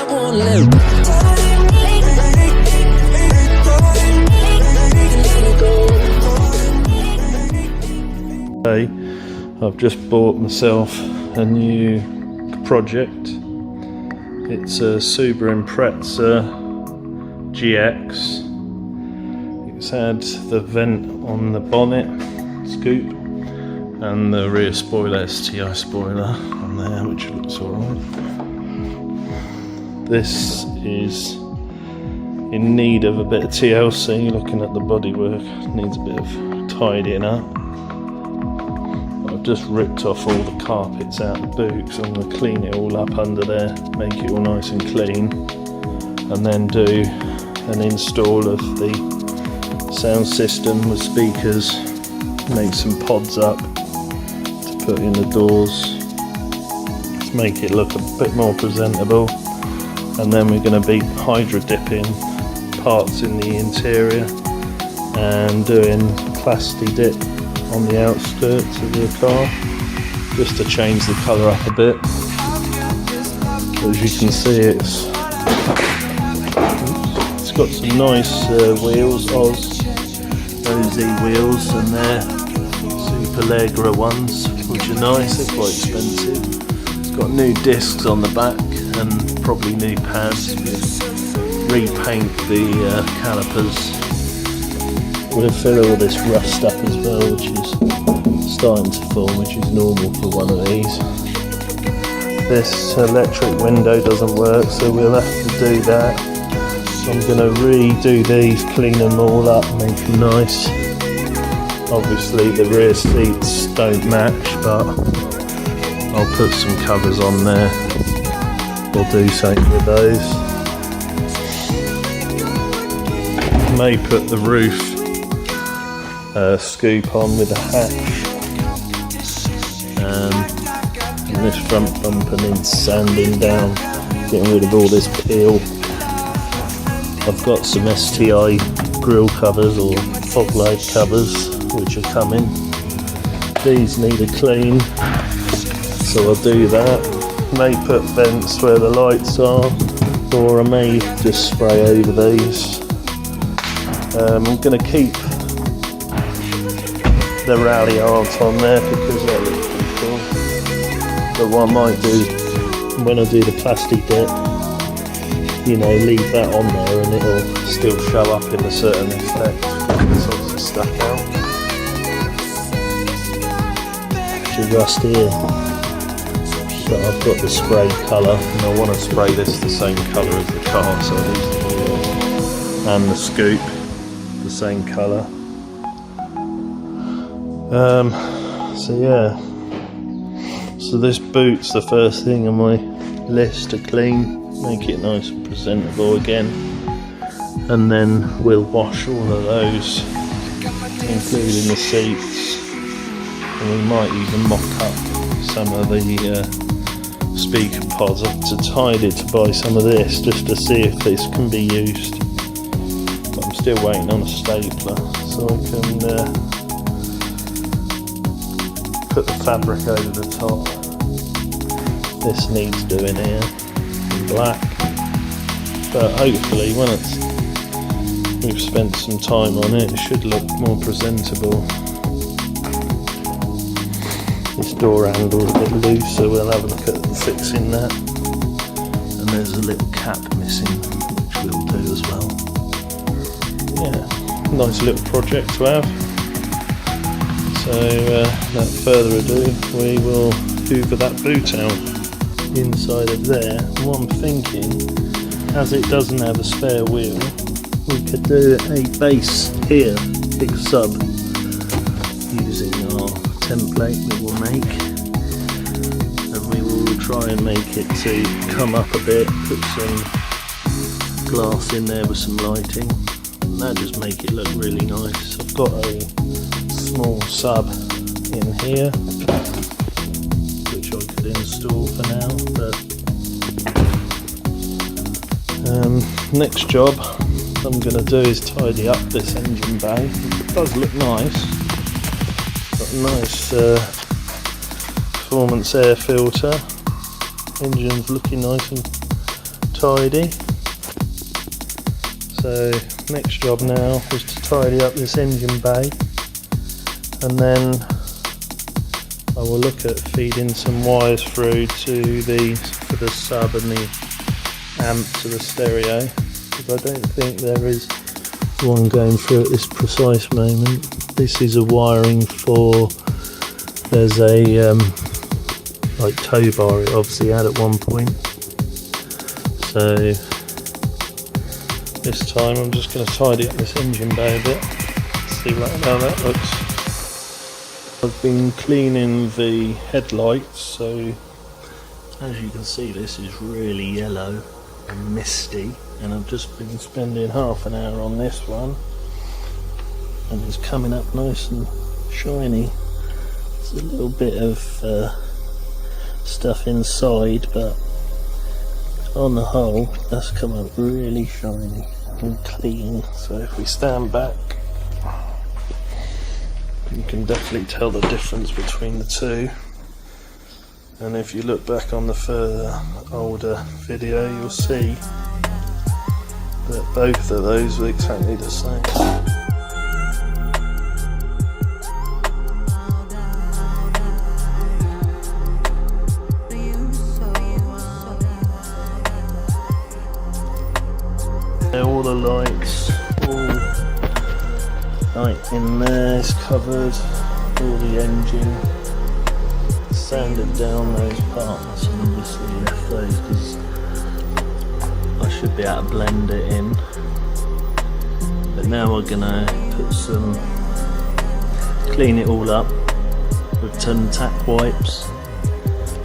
won't let Today, I've just bought myself a new project. It's a Subaru Impreza GX. It's had the vent on the bonnet scoop and the rear spoiler, STI spoiler on there, which looks alright. This is in need of a bit of TLC. Looking at the bodywork, needs a bit of tidying up. I've just ripped off all the carpets out the boot, so I'm going to clean it all up under there, make it all nice and clean, and then do an install of the sound system with speakers, make some pods up to put in the doors to make it look a bit more presentable. And then we're going to be hydro dipping parts in the interior and doing plasti dip on the outskirts of the car, just to change the colour up a bit. As you can see, it's got some nice wheels, OZ wheels, and they're Superleggera ones, which are nice. They're quite expensive. It's got new discs on the back and probably new pads. Repaint the calipers. We'll fill all this rust up as well, which is starting to form, which is normal for one of these. This electric window doesn't work, so we'll have to do that. So I'm going to redo these, clean them all up, make them nice. Obviously the rear seats don't match, but I'll put some covers on there. We'll do something with those. May put the roof scoop on with a hatch, and this front bumper needs sanding down, getting rid of all this peel. I've got some STI grille covers or fog light covers which are coming. These need a clean, so I'll do that. May put vents where the lights are, or I may just spray over these. I'm going to keep the rally arms on there because that looks pretty cool. But what I might do when I do the plastic dip, you know, leave that on there and it'll still show up in a certain effect. It's obviously stuck out. There's rust here, but I've got the spray colour and I want to spray this the same colour as the car, so I use the wheel and the scoop the same colour. So yeah, so this boot's the first thing on my list to clean, make it nice and presentable again, and then we'll wash all of those, including the seats, and we might even mock up some of the speaker pods. I've decided to buy some of this just to see if this can be used, but I'm still waiting on a stapler so I can put the fabric over the top. This needs doing here in black, but hopefully when we've spent some time on it, it should look more presentable. This door handle is a bit loose, so we'll have a look at fixing that. And there's a little cap missing, which we'll do as well. Yeah, nice little project to have. So without further ado, we will hoover that boot out inside of there. What I'm thinking, as it doesn't have a spare wheel, we could do a base here, big sub, using our template that we'll make, and we will try and make it to come up a bit, put some glass in there with some lighting, and that just make it look really nice. I've got a small sub in here which I could install for now, but next job I'm going to do is tidy up this engine bay. It does look nice, got a nice performance air filter, engine's looking nice and tidy. So next job now is to tidy up this engine bay, and then I will look at feeding some wires through to for the sub and the amp to the stereo, because I don't think there is one going through at this precise moment. This is a wiring for, there's a like tow bar it obviously had at one point. So this time I'm just going to tidy up this engine bay a bit, see how that looks. I've been cleaning the headlights, so as you can see this is really yellow and misty, and I've just been spending half an hour on this one, and it's coming up nice and shiny. There's a little bit of stuff inside, but on the whole that's come up really shiny and clean. So if we stand back, you can definitely tell the difference between the two, and if you look back on the further older video you'll see that both of those are exactly the same. All the lights, all light in there is covered, all the engine, sanded down those parts, and obviously left those because I should be able to blend it in. But now we're gonna clean it all up with ton tack wipes,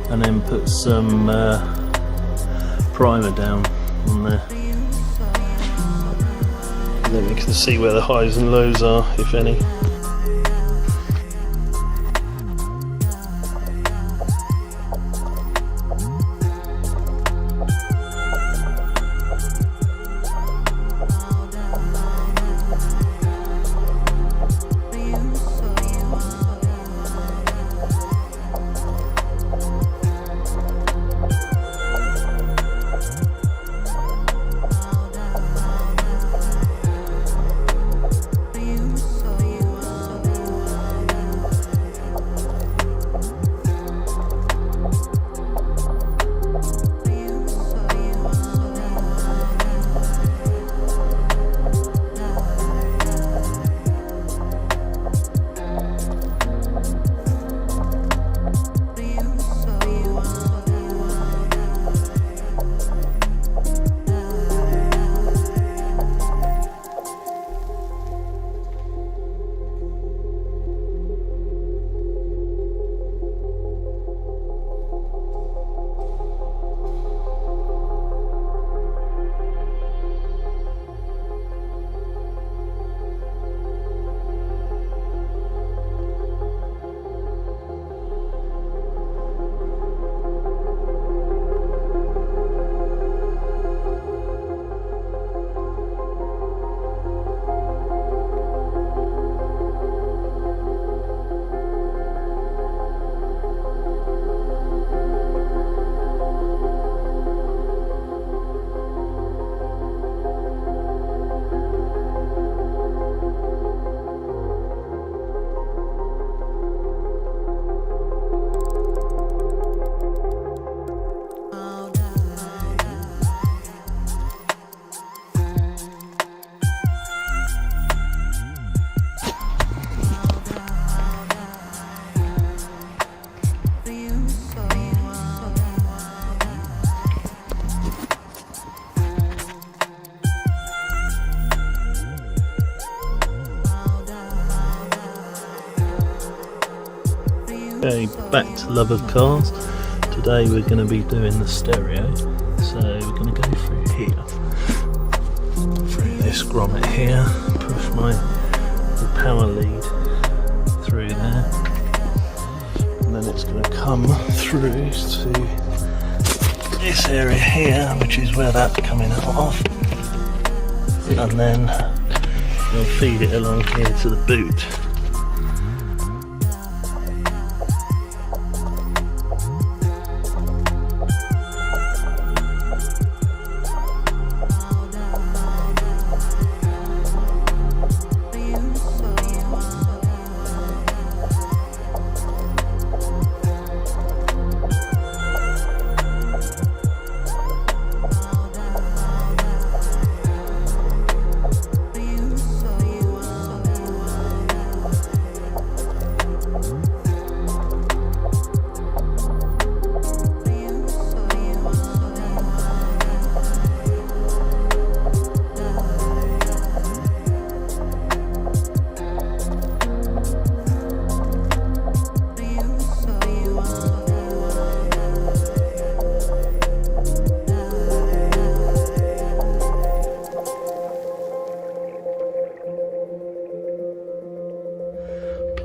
and then put some primer down on there. And then we can see where the highs and lows are, if any. Okay, back to Love of Cars. Today we're going to be doing the stereo, so we're going to go through here, through this grommet here, push the power lead through there, and then it's going to come through to this area here, which is where that's coming out of, and then we'll feed it along here to the boot.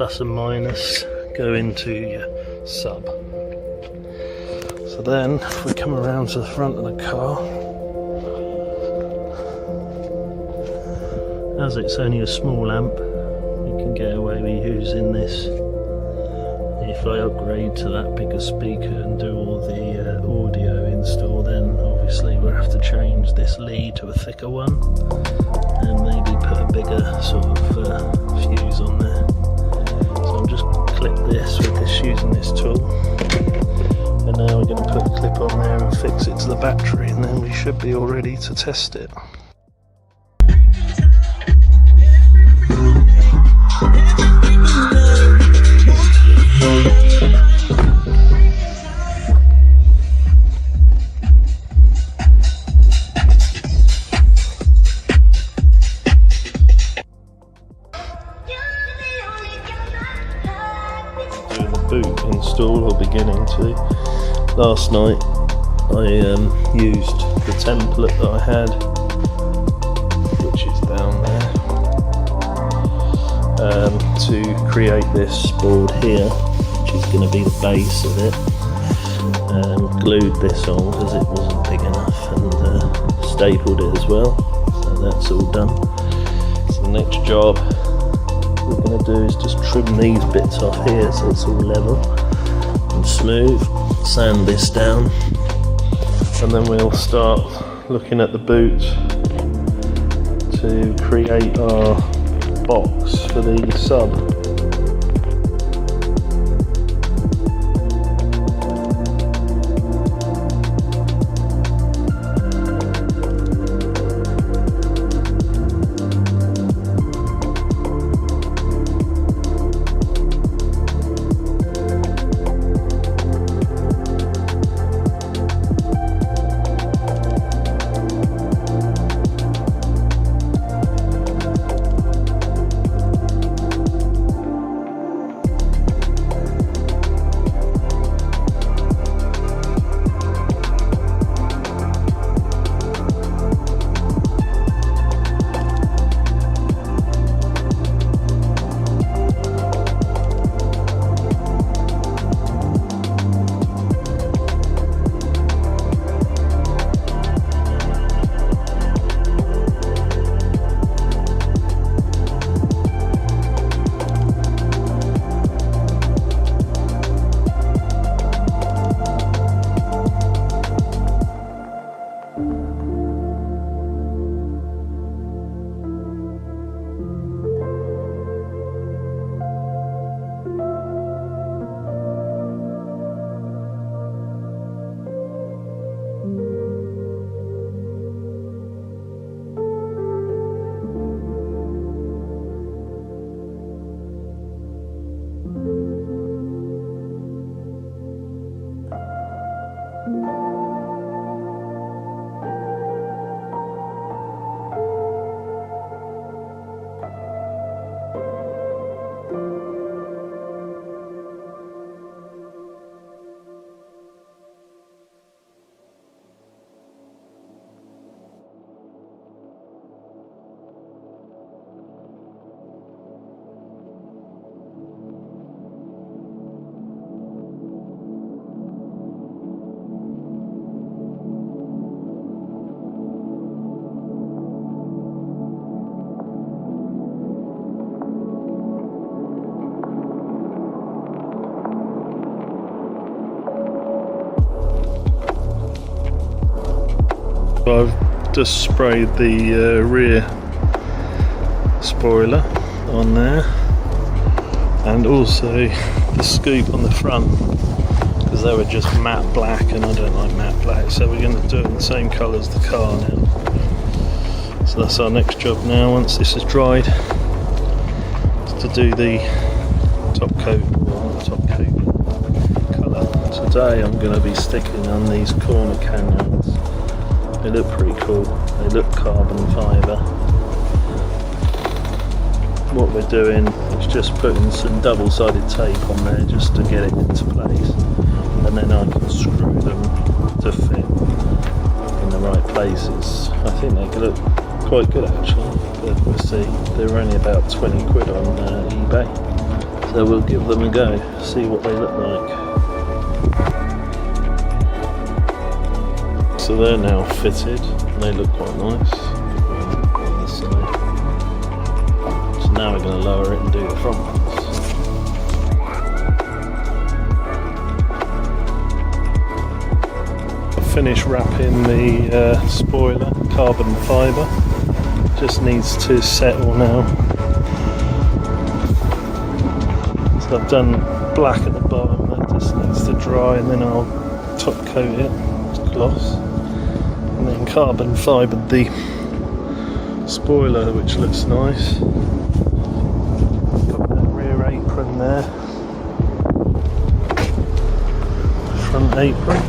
plus and minus go into your sub. So then if we come around to the front of the car, as it's only a small amp, you can get away with using this. If I upgrade to that bigger speaker and do all the audio install, then obviously we'll have to change this lead to a thicker one and maybe put a bigger sort of fuse on there. So I'm just clip this with this using this tool, and now we're going to put a clip on there and fix it to the battery, and then we should be all ready to test it. Doing the boot install, or beginning to. Last night I used the template that I had, which is down there, to create this board here, which is going to be the base of it. Glued this on because it wasn't big enough, and stapled it as well, so that's all done. So the next job we're going to do is just trim these bits off here so it's all level and smooth, sand this down, and then we'll start looking at the boot to create our box for the sub. I've just sprayed the rear spoiler on there, and also the scoop on the front, because they were just matte black and I don't like matte black, so we're going to do it in the same colour as the car now. So that's our next job now, once this is dried, is to do the top coat, or not top coat, colour. Today I'm going to be sticking on these corner canyons. They look pretty cool, they look carbon fibre. What we're doing is just putting some double-sided tape on there just to get it into place, and then I can screw them to fit in the right places. I think they look quite good actually, but we'll see. They're only about 20 quid on eBay, so So we'll give them a go, see what they look like. So they're now fitted and they look quite nice on the side. So now we're going to lower it and do the front ones. Finish wrapping the spoiler, carbon fibre. Just needs to settle now. So I've done black at the bottom, that just needs to dry, and then I'll top coat it with gloss. And then carbon fibred the spoiler, which looks nice. Got that rear apron there. Front apron.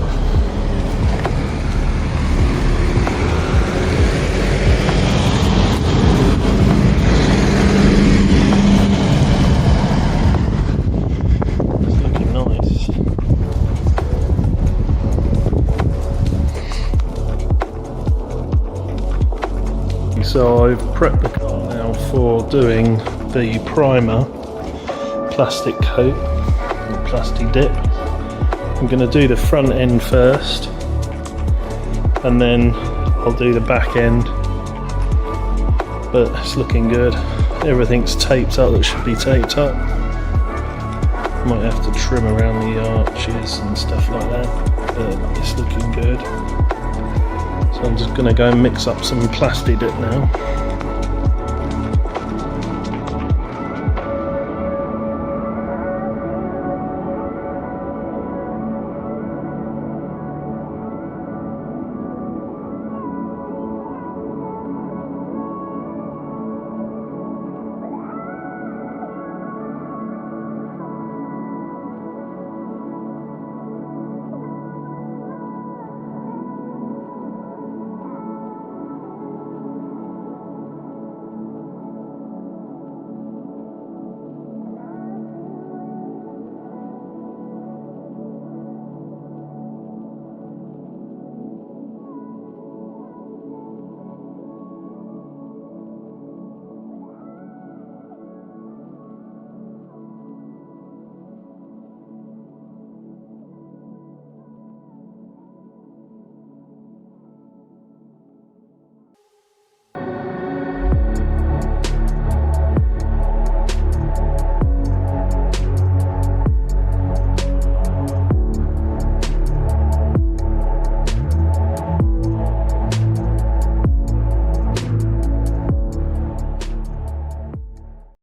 So I've prepped the car now for doing the primer plastic coat, or plastic dip. I'm going to do the front end first and then I'll do the back end, but it's looking good. Everything's taped up that should be taped up. Might have to trim around the arches and stuff like that, but it's looking good. So I'm just going to go and mix up some plastic dip now.